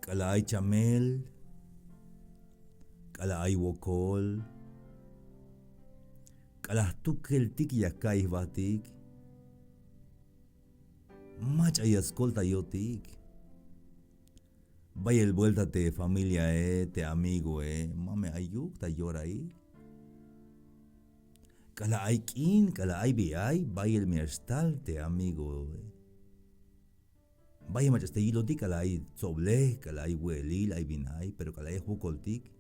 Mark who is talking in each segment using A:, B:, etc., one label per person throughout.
A: Kalay chamel, kalay wokol, kalah tukel tik yakay batik, mach ay escolta yotik. Vaya el vuelta te familia te amigo mame ayuk ta llora ahí. Kala ay kin, kala ay biay, vaya el miestal te amigo Vaya mach este hilo tik kala ay soble, kala ay huelil, ay binay, pero kala ay hukoltik.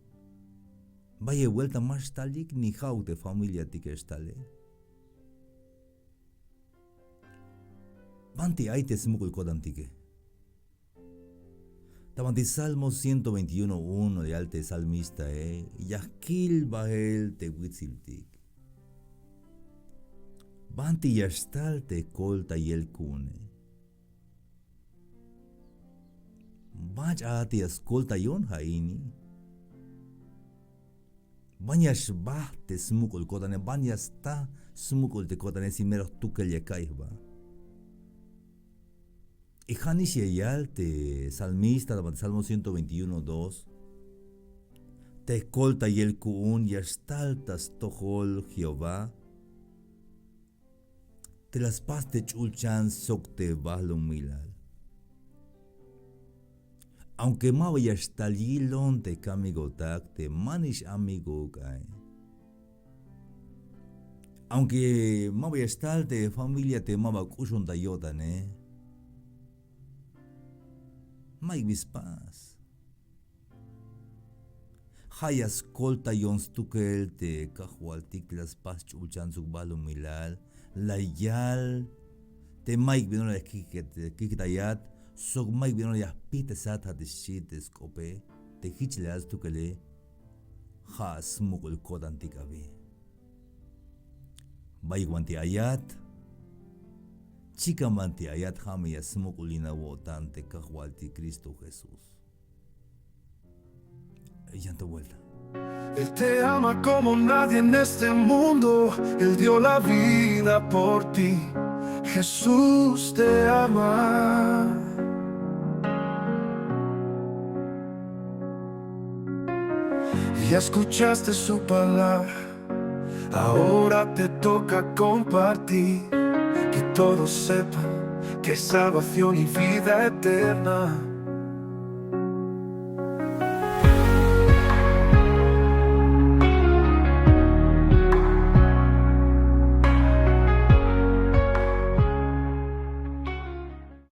A: Vaya vuelta más talik ni jau te familia tik estale. Banti ay te smukul kodam tike. Tamanti Salmo 121.1 de alte salmista Yahkil bahel te huitziltik. Banti yastal te kolta yel kune. Bach ati escolta yon haini. Banyas bah te smukul kotane, banyas ta smukul te kotane simeros tukel yakaihba. Y Hanis te salmista, Salmo 121.2. Te escolta y el kuun y estaltas tojol Jehová. Te las pas te chulchan sok te bahlum milal. Aunque ma voy a estar yilon te kamigotak te manish amigo kai. Aunque ma voy a estar te familia te maba kushon tayotane. May vispas. Hayas kolta yons tukel te kahualtik las pas chulchan suk balum milal. La yal te maik binona ya kikitayat. Sok maik binona ya pite sat hat shit skope. Te hichleas tukele. Ha smukul kodan tikabi. Baigwanti ayat. Chica manti ayat hami ya smukulina wotante kahualti Cristo Jesús. Llanto vuelta.
B: Él te ama como nadie en este mundo. Él dio la vida por ti. Jesús te ama. Ya escuchaste su palabra. Ahora te toca compartir. Que todos sepan que es salvación y vida eterna.